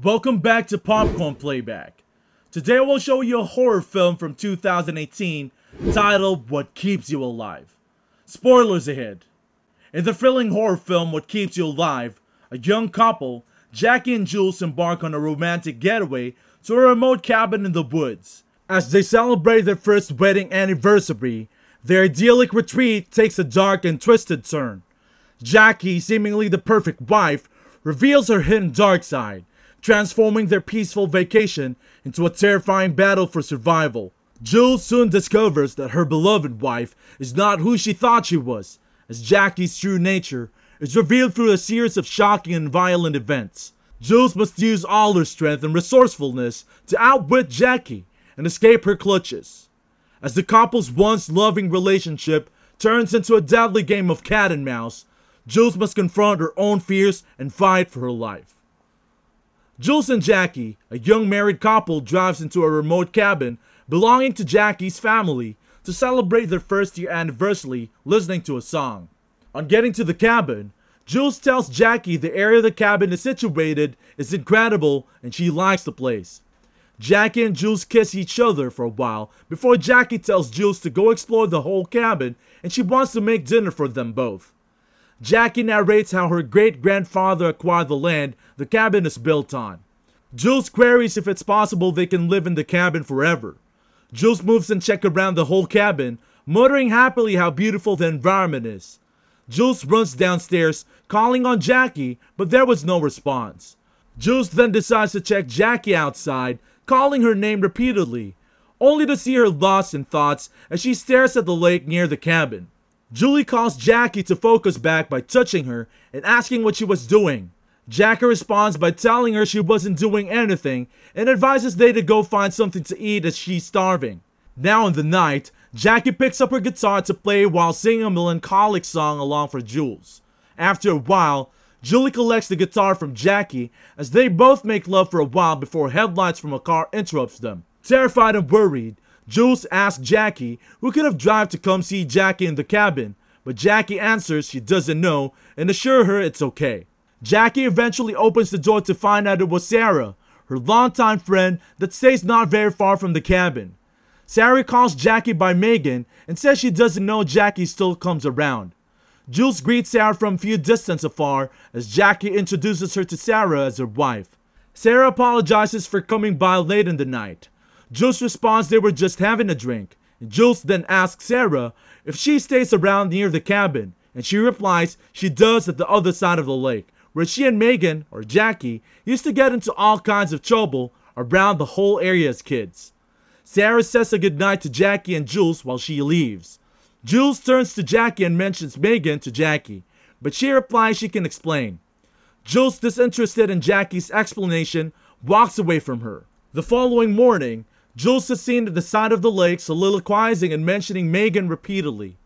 Welcome back to Popcorn Playback. Today I will show you a horror film from 2018 titled What Keeps You Alive. Spoilers ahead. In the thrilling horror film What Keeps You Alive, a young couple, Jackie and Jules, embark on a romantic getaway to a remote cabin in the woods. As they celebrate their first wedding anniversary, their idyllic retreat takes a dark and twisted turn. Jackie, seemingly the perfect wife, reveals her hidden dark side, transforming their peaceful vacation into a terrifying battle for survival. Jules soon discovers that her beloved wife is not who she thought she was, as Jackie's true nature is revealed through a series of shocking and violent events. Jules must use all her strength and resourcefulness to outwit Jackie and escape her clutches. As the couple's once loving relationship turns into a deadly game of cat and mouse, Jules must confront her own fears and fight for her life. Jules and Jackie, a young married couple, drives into a remote cabin belonging to Jackie's family to celebrate their first-year anniversary listening to a song. On getting to the cabin, Jules tells Jackie the area the cabin is situated is incredible and she likes the place. Jackie and Jules kiss each other for a while before Jackie tells Jules to go explore the whole cabin and she wants to make dinner for them both. Jackie narrates how her great-grandfather acquired the land the cabin is built on. Jules queries if it's possible they can live in the cabin forever. Jules moves and checks around the whole cabin, muttering happily how beautiful the environment is. Jules runs downstairs, calling on Jackie, but there was no response. Jules then decides to check Jackie outside, calling her name repeatedly, only to see her lost in thoughts as she stares at the lake near the cabin. Julie calls Jackie to focus back by touching her and asking what she was doing. Jackie responds by telling her she wasn't doing anything and advises they to go find something to eat as she's starving. Now in the night, Jackie picks up her guitar to play while singing a melancholic song along for Jules. After a while, Julie collects the guitar from Jackie as they both make love for a while before headlights from a car interrupts them. Terrified and worried, Jules asks Jackie who could have driven to come see Jackie in the cabin, but Jackie answers she doesn't know and assures her it's okay. Jackie eventually opens the door to find out it was Sarah, her longtime friend that stays not very far from the cabin. Sarah calls Jackie by Megan and says she doesn't know Jackie still comes around. Jules greets Sarah from a few distance afar as Jackie introduces her to Sarah as her wife. Sarah apologizes for coming by late in the night. Jules responds they were just having a drink, and Jules then asks Sarah if she stays around near the cabin, and she replies she does at the other side of the lake, where she and Megan, or Jackie, used to get into all kinds of trouble around the whole area as kids. Sarah says a goodnight to Jackie and Jules while she leaves. Jules turns to Jackie and mentions Megan to Jackie, but she replies she can explain. Jules, disinterested in Jackie's explanation, walks away from her. The following morning, Jules is seen at the side of the lake soliloquizing and mentioning Megan repeatedly.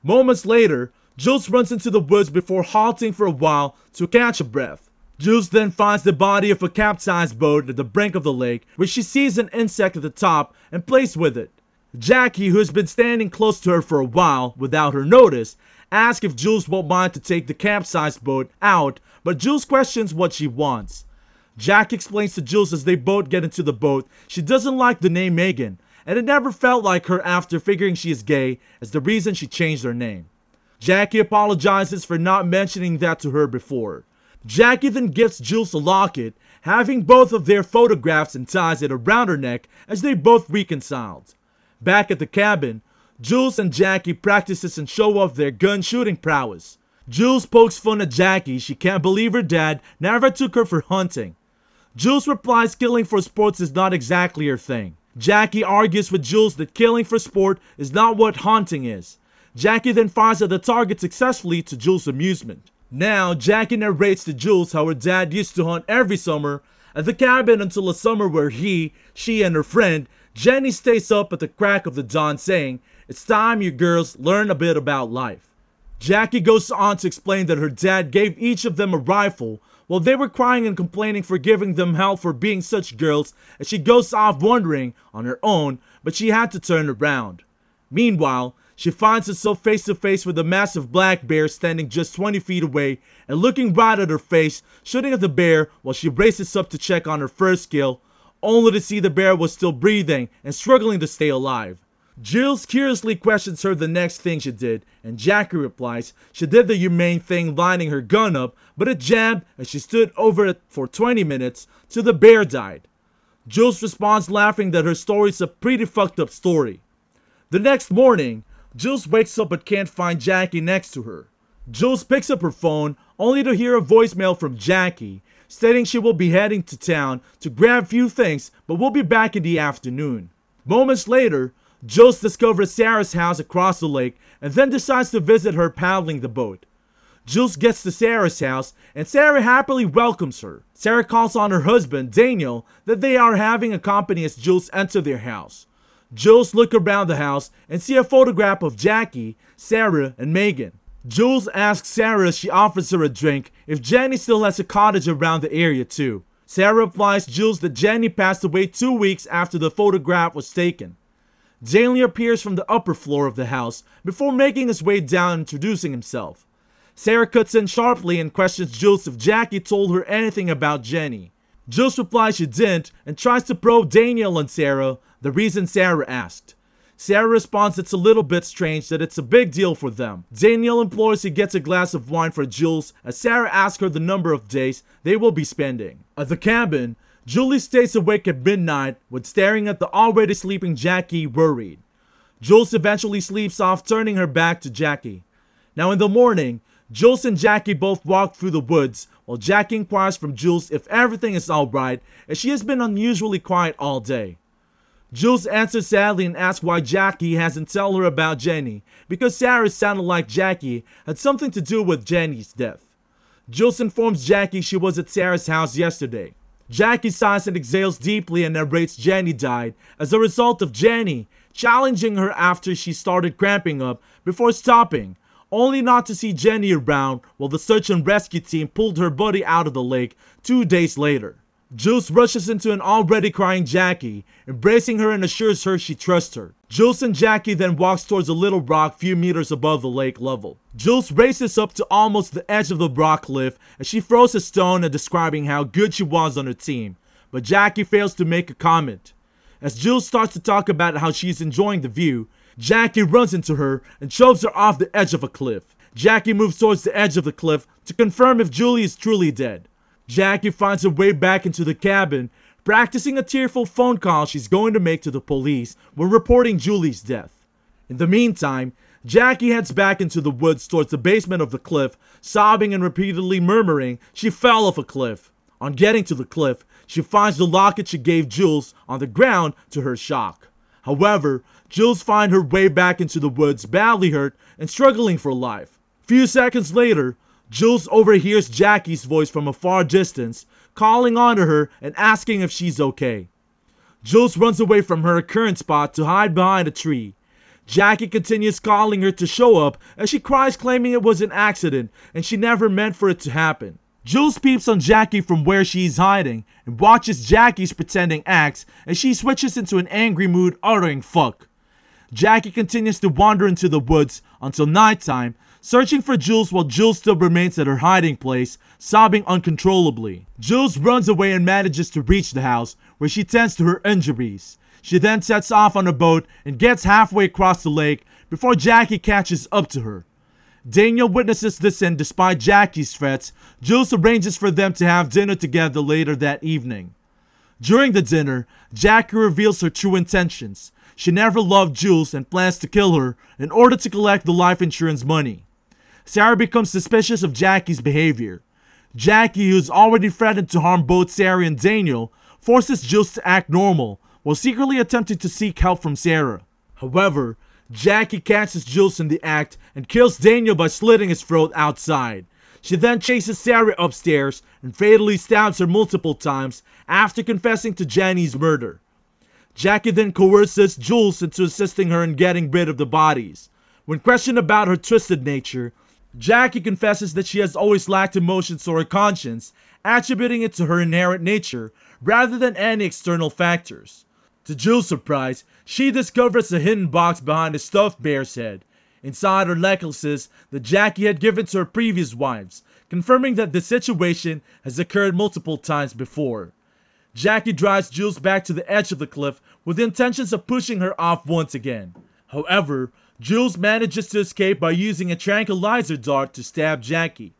Moments later, Jules runs into the woods before halting for a while to catch a breath. Jules then finds the body of a capsized boat at the brink of the lake, where she sees an insect at the top and plays with it. Jackie, who has been standing close to her for a while without her notice, asks if Jules won't mind to take the capsized boat out, but Jules questions what she wants. Jackie explains to Jules as they both get into the boat she doesn't like the name Megan, and it never felt like her after figuring she is gay as the reason she changed her name. Jackie apologizes for not mentioning that to her before. Jackie then gifts Jules a locket, having both of their photographs and ties it around her neck as they both reconciled. Back at the cabin, Jules and Jackie practices and show off their gun shooting prowess. Jules pokes fun at Jackie she can't believe her dad never took her for hunting. Jules replies killing for sports is not exactly her thing. Jackie argues with Jules that killing for sport is not what hunting is. Jackie then fires at the target successfully to Jules' amusement. Now, Jackie narrates to Jules how her dad used to hunt every summer at the cabin until a summer where she and her friend Jenny stays up at the crack of the dawn saying, "It's time you girls learn a bit about life." Jackie goes on to explain that her dad gave each of them a rifle while they were crying and complaining for giving them hell for being such girls, as she goes off wondering on her own, but she had to turn around. Meanwhile, she finds herself face to face with a massive black bear standing just 20 feet away and looking right at her face, shooting at the bear while she races up to check on her first kill, only to see the bear was still breathing and struggling to stay alive. Jules curiously questions her the next thing she did, and Jackie replies she did the humane thing lining her gun up, but it jammed and she stood over it for 20 minutes till the bear died. Jules responds laughing that her story is a pretty fucked up story. The next morning, Jules wakes up but can't find Jackie next to her. Jules picks up her phone only to hear a voicemail from Jackie stating she will be heading to town to grab a few things but will be back in the afternoon. Moments later, Jules discovers Sarah's house across the lake and then decides to visit her paddling the boat. Jules gets to Sarah's house and Sarah happily welcomes her. Sarah calls on her husband, Daniel, that they are having a company as Jules enter their house. Jules look around the house and see a photograph of Jackie, Sarah, and Megan. Jules asks Sarah as she offers her a drink if Jenny still has a cottage around the area too. Sarah replies Jules that Jenny passed away 2 weeks after the photograph was taken. Daniel appears from the upper floor of the house before making his way down and introducing himself. Sarah cuts in sharply and questions Jules if Jackie told her anything about Jenny. Jules replies she didn't and tries to probe Daniel and Sarah, the reason Sarah asked. Sarah responds it's a little bit strange that it's a big deal for them. Daniel implores he gets a glass of wine for Jules as Sarah asks her the number of days they will be spending. At the cabin, Julie stays awake at midnight with staring at the already sleeping Jackie worried. Jules eventually sleeps off, turning her back to Jackie. Now in the morning, Jules and Jackie both walk through the woods while Jackie inquires from Jules if everything is alright as she has been unusually quiet all day. Jules answers sadly and asks why Jackie hasn't told her about Jenny because Sarah sounded like Jackie had something to do with Jenny's death. Jules informs Jackie she was at Sarah's house yesterday. Jackie sighs and exhales deeply and narrates Jenny died as a result of Jenny challenging her after she started cramping up before stopping, only not to see Jenny around while the search and rescue team pulled her body out of the lake 2 days later. Jules rushes into an already crying Jackie, embracing her and assures her she trusts her. Jules and Jackie then walks towards a little rock few meters above the lake level. Jules races up to almost the edge of the rock cliff as she throws a stone and describing how good she was on her team, but Jackie fails to make a comment. As Jules starts to talk about how she's enjoying the view, Jackie runs into her and shoves her off the edge of a cliff. Jackie moves towards the edge of the cliff to confirm if Julie is truly dead. Jackie finds her way back into the cabin, practicing a tearful phone call she's going to make to the police when reporting Julie's death. In the meantime, Jackie heads back into the woods towards the basement of the cliff, sobbing and repeatedly murmuring she fell off a cliff. On getting to the cliff, she finds the locket she gave Jules on the ground to her shock. However, Jules finds her way back into the woods badly hurt and struggling for life. Few seconds later, Jules overhears Jackie's voice from a far distance, calling on to her and asking if she's okay. Jules runs away from her current spot to hide behind a tree. Jackie continues calling her to show up as she cries, claiming it was an accident and she never meant for it to happen. Jules peeps on Jackie from where she's hiding and watches Jackie's pretending acts as she switches into an angry mood uttering fuck. Jackie continues to wander into the woods until nighttime, searching for Jules while Jules still remains at her hiding place, sobbing uncontrollably. Jules runs away and manages to reach the house, where she tends to her injuries. She then sets off on a boat and gets halfway across the lake before Jackie catches up to her. Daniel witnesses this and despite Jackie's threats, Jules arranges for them to have dinner together later that evening. During the dinner, Jackie reveals her true intentions. She never loved Jules and plans to kill her in order to collect the life insurance money. Sarah becomes suspicious of Jackie's behavior. Jackie, who's already threatened to harm both Sarah and Daniel, forces Jules to act normal while secretly attempting to seek help from Sarah. However, Jackie catches Jules in the act and kills Daniel by slitting his throat outside. She then chases Sarah upstairs and fatally stabs her multiple times after confessing to Jenny's murder. Jackie then coerces Jules into assisting her in getting rid of the bodies. When questioned about her twisted nature, Jackie confesses that she has always lacked emotions or a conscience, attributing it to her inherent nature rather than any external factors. To Jules' surprise, she discovers a hidden box behind a stuffed bear's head. Inside are necklaces that Jackie had given to her previous wives, confirming that the situation has occurred multiple times before. Jackie drives Jules back to the edge of the cliff with the intentions of pushing her off once again. However, Jules manages to escape by using a tranquilizer dart to stab Jackie.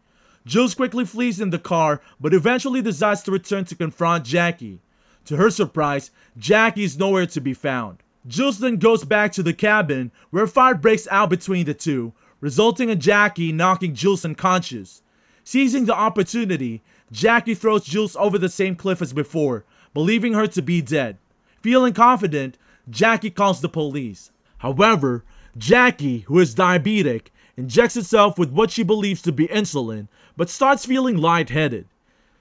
Jules quickly flees in the car, but eventually decides to return to confront Jackie. To her surprise, Jackie is nowhere to be found. Jules then goes back to the cabin, where a fire breaks out between the two, resulting in Jackie knocking Jules unconscious. Seizing the opportunity, Jackie throws Jules over the same cliff as before, believing her to be dead. Feeling confident, Jackie calls the police. However, Jackie, who is diabetic, injects herself with what she believes to be insulin, but starts feeling lightheaded.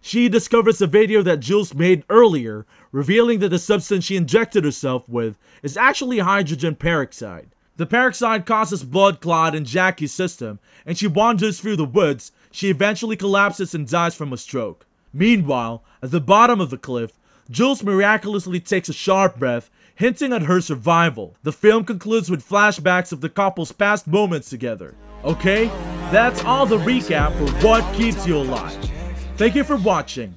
She discovers a video that Jules made earlier, revealing that the substance she injected herself with is actually hydrogen peroxide. The peroxide causes blood clot in Jackie's system, and she wanders through the woods. She eventually collapses and dies from a stroke. Meanwhile, at the bottom of the cliff, Jules miraculously takes a sharp breath, hinting at her survival. The film concludes with flashbacks of the couple's past moments together. Okay, that's all the recap for What Keeps You Alive. Thank you for watching.